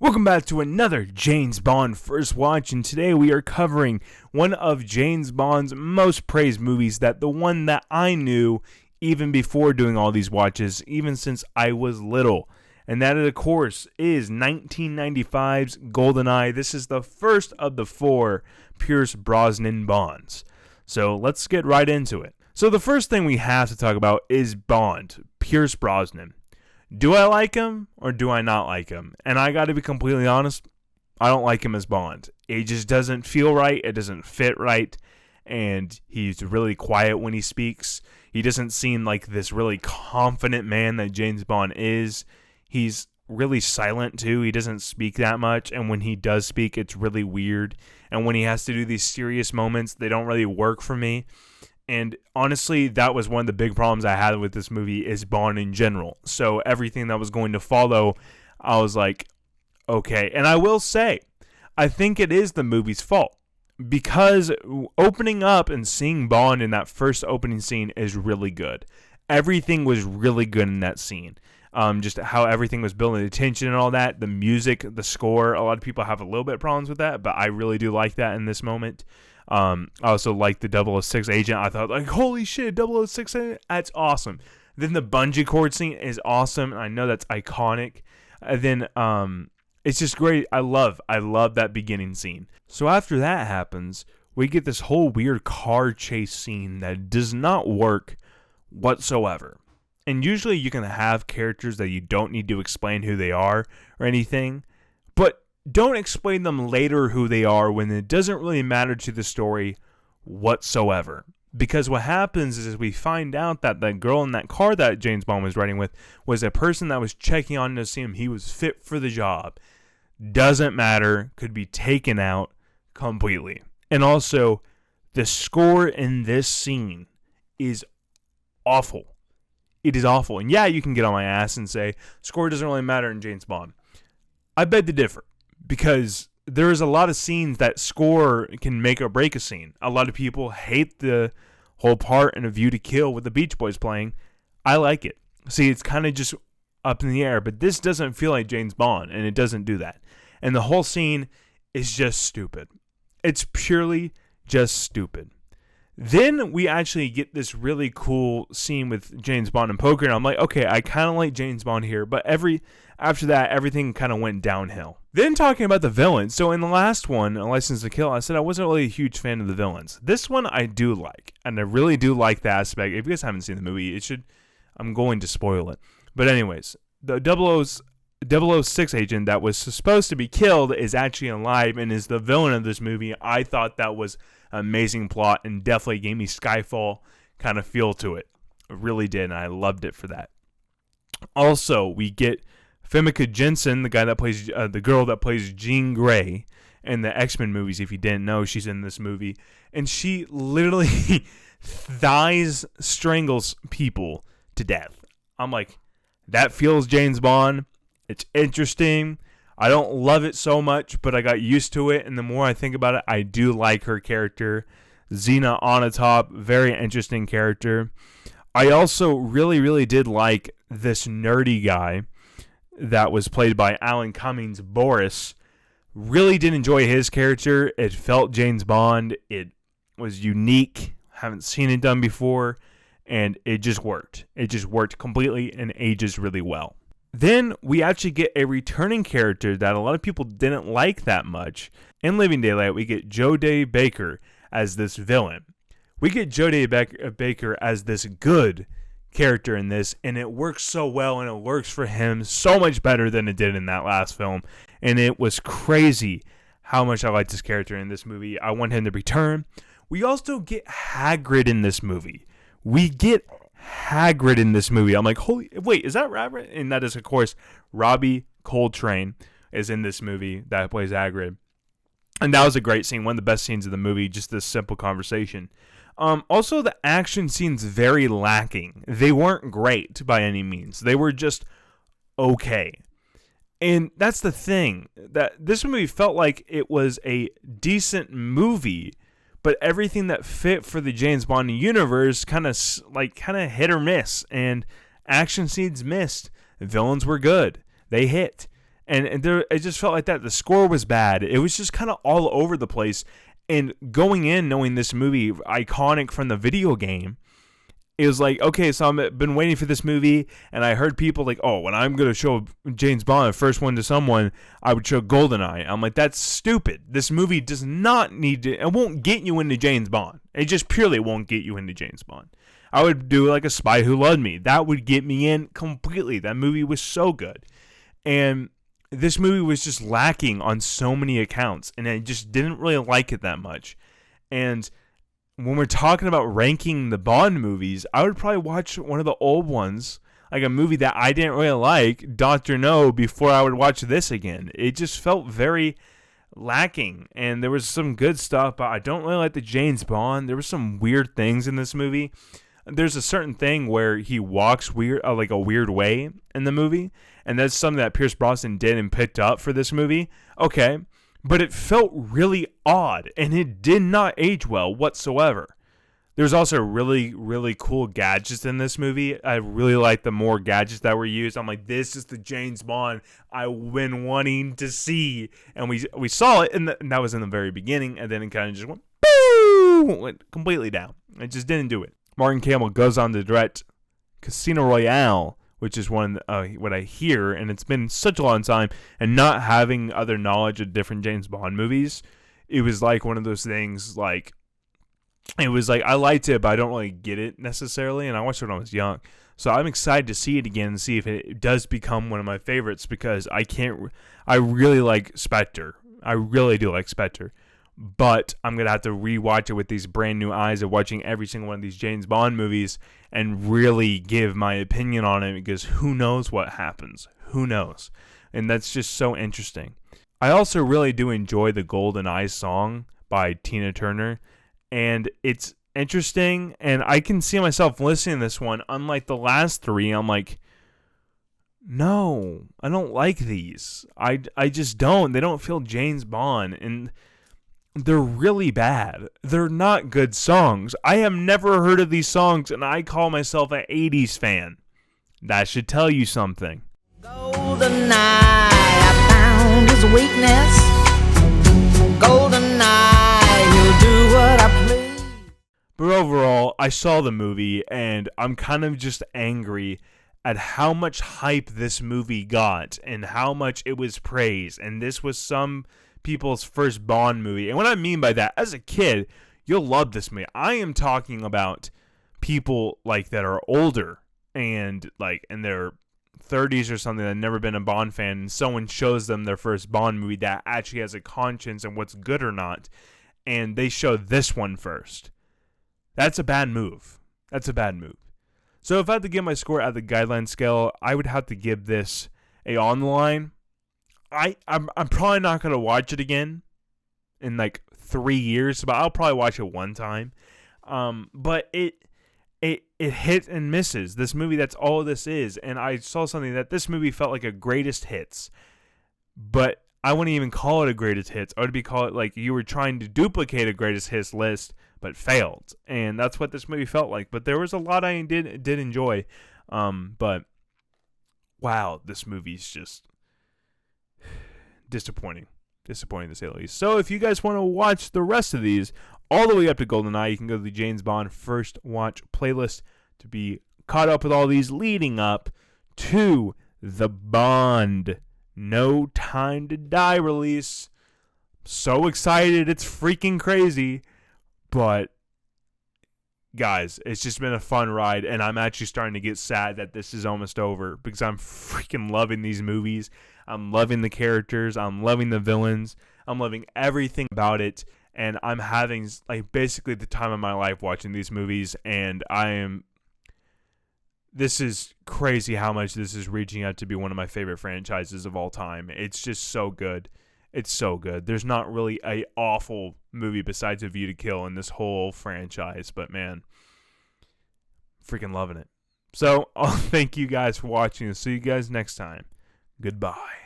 Welcome back to another James Bond First Watch, and today we are covering one of James Bond's most praised movies, the one that I knew even before doing all these watches, even since I was little. And that, of course, is 1995's Goldeneye. This is the first of the four Pierce Brosnan Bonds. So let's get right into it. So the first thing we have to talk about is Bond, Pierce Brosnan. Do I like him or do I not like him? And I got to be completely honest, I don't like him as Bond. It just doesn't feel right. It doesn't fit right. And he's really quiet when he speaks. He doesn't seem like this really confident man that James Bond is. He's really silent too. He doesn't speak that much. And when he does speak, it's really weird. And when he has to do these serious moments, they don't really work for me. And honestly, that was one of the big problems I had with this movie is Bond in general. So everything that was going to follow, I was like, okay. And I will say, I think it is the movie's fault. Because opening up and seeing Bond in that first opening scene is really good. Everything was really good in that scene. Just how everything was building the tension and all that. The music, the score, a lot of people have a little bit of problems with that, but I really do like that in this moment. I also like the 006 agent. I thought, like, holy shit, 006 agent? That's awesome. Then the bungee cord scene is awesome. I know that's iconic. And then it's just great. I love that beginning scene. So after that happens, we get this whole weird car chase scene that does not work whatsoever. And usually you can have characters that you don't need to explain who they are or anything, but don't explain them later who they are when it doesn't really matter to the story whatsoever. Because what happens is we find out that the girl in that car that James Bond was riding with was a person that was checking on to see him. He was fit for the job. Doesn't matter. Could be taken out completely. And also, the score in this scene is awful. It is awful. And yeah, you can get on my ass and say, score doesn't really matter in James Bond. I beg to differ. Because there is a lot of scenes that score can make or break a scene. A lot of people hate the whole part in A View to Kill with the Beach Boys playing. I like it. See, it's kind of just up in the air, but this doesn't feel like James Bond, and it doesn't do that. And the whole scene is just stupid. It's purely just stupid. Then we actually get this really cool scene with James Bond and poker, and I'm like, okay, I kind of like James Bond here, but after that, everything kind of went downhill. Then talking about the villains, so in the last one, A License to Kill, I said I wasn't really a huge fan of the villains. This one I do like, and I really do like the aspect. If you guys haven't seen the movie, I'm going to spoil it. But anyways, the 006 agent that was supposed to be killed is actually alive and is the villain of this movie. I thought that was an amazing plot and definitely gave me Skyfall kind of feel to it. It really did, and I loved it for that. Also, we get Famke Janssen, the guy that plays the girl that plays Jean Grey in the X-Men movies. If you didn't know, she's in this movie, and she literally strangles people to death. I'm like, that feels James Bond. It's interesting. I don't love it so much, but I got used to it, and the more I think about it, I do like her character. Xena Onatopp, very interesting character. I also really, really did like this nerdy guy that was played by Alan Cummings, Boris. Really did enjoy his character. It felt James Bond. It was unique. Haven't seen it done before. And it just worked. It just worked completely and ages really well. Then we actually get a returning character that a lot of people didn't like that much. In Living Daylight, we get Jodie Baker as this villain. We get Jodie Baker as this good character in this, and it works so well, and it works for him so much better than it did in that last film. And it was crazy how much I liked this character in this movie. I want him to return. We also get Hagrid in this movie. I'm like, holy, wait, is that Rabbit? And that is, of course, Robbie Coltrane is in this movie that plays Hagrid. And that was a great scene, one of the best scenes of the movie, just this simple conversation. Also, the action scenes very lacking. They weren't great by any means. They were just okay. And that's the thing, that this movie felt like it was a decent movie, but everything that fit for the James Bond universe kind of hit or miss, and action scenes missed. Villains were good. They hit. And there, it just felt like that. The score was bad. It was just kind of all over the place. And going in knowing this movie, iconic from the video game, it was like, okay, so I've been waiting for this movie, and I heard people like, oh, when I'm going to show James Bond, the first one to someone, I would show Goldeneye. I'm like, that's stupid. This movie does not need to, it won't get you into James Bond. It just purely won't get you into James Bond. I would do like A Spy Who Loved Me. That would get me in completely. That movie was so good. And this movie was just lacking on so many accounts, and I just didn't really like it that much. And when we're talking about ranking the Bond movies, I would probably watch one of the old ones, like a movie that I didn't really like, Dr. No, before I would watch this again. It just felt very lacking, and there was some good stuff, but I don't really like the James Bond. There were some weird things in this movie. There's a certain thing where he walks weird, like a weird way in the movie, and that's something that Pierce Brosnan did and picked up for this movie. Okay, but it felt really odd, and it did not age well whatsoever. There's also really, really cool gadgets in this movie. I really like the more gadgets that were used. I'm like, this is the James Bond I've been wanting to see. And we saw it, and that was in the very beginning, and then it kind of just went, boom, went completely down. It just didn't do it. Martin Campbell goes on to direct Casino Royale, which is one what I hear, and it's been such a long time, and not having other knowledge of different James Bond movies, it was like one of those things, like, it was like, I liked it, but I don't really get it necessarily, and I watched it when I was young, so I'm excited to see it again and see if it does become one of my favorites, because I really like Spectre. I really do like Spectre. But I'm going to have to rewatch it with these brand new eyes of watching every single one of these James Bond movies and really give my opinion on it, because who knows what happens? Who knows? And that's just so interesting. I also really do enjoy the Goldeneye song by Tina Turner, and it's interesting, and I can see myself listening to this one. Unlike the last three, I'm like, no, I don't like these. I just don't. They don't feel James Bond, and they're really bad. They're not good songs. I have never heard of these songs, and I call myself an 80s fan. That should tell you something. Goldeneye, I found his weakness. Goldeneye, he'll do what I please. But overall, I saw the movie, and I'm kind of just angry at how much hype this movie got and how much it was praised. And this was some people's first Bond movie. And what I mean by that, as a kid, you'll love this movie. I am talking about people like that are older and like in their 30s or something that have never been a Bond fan, and someone shows them their first Bond movie that actually has a conscience and what's good or not, and they show this one first. That's a bad move. That's a bad move. So if I had to give my score at the Guideline scale, I would have to give this a on the line. I'm probably not going to watch it again in like 3 years, but I'll probably watch it one time. But it hit and misses. This movie, that's all this is. And I saw something that this movie felt like a greatest hits. But I wouldn't even call it a greatest hits. I would be call it like you were trying to duplicate a greatest hits list, but failed. And that's what this movie felt like. But there was a lot I did enjoy. But wow, this movie's just disappointing to say the least. So if you guys want to watch the rest of these all the way up to Goldeneye, you can go to the James Bond First Watch playlist to be caught up with all these leading up to the Bond No Time to Die release. So excited, it's freaking crazy. But guys, it's just been a fun ride, and I'm actually starting to get sad that this is almost over, because I'm freaking loving these movies. I'm loving the characters. I'm loving the villains. I'm loving everything about it, and I'm having like basically the time of my life watching these movies, and this is crazy how much this is reaching out to be one of my favorite franchises of all time. It's just so good. It's so good. There's not really a awful movie besides A View to Kill in this whole franchise, but man, freaking loving it. So I'll thank you guys for watching, and see you guys next time. Goodbye.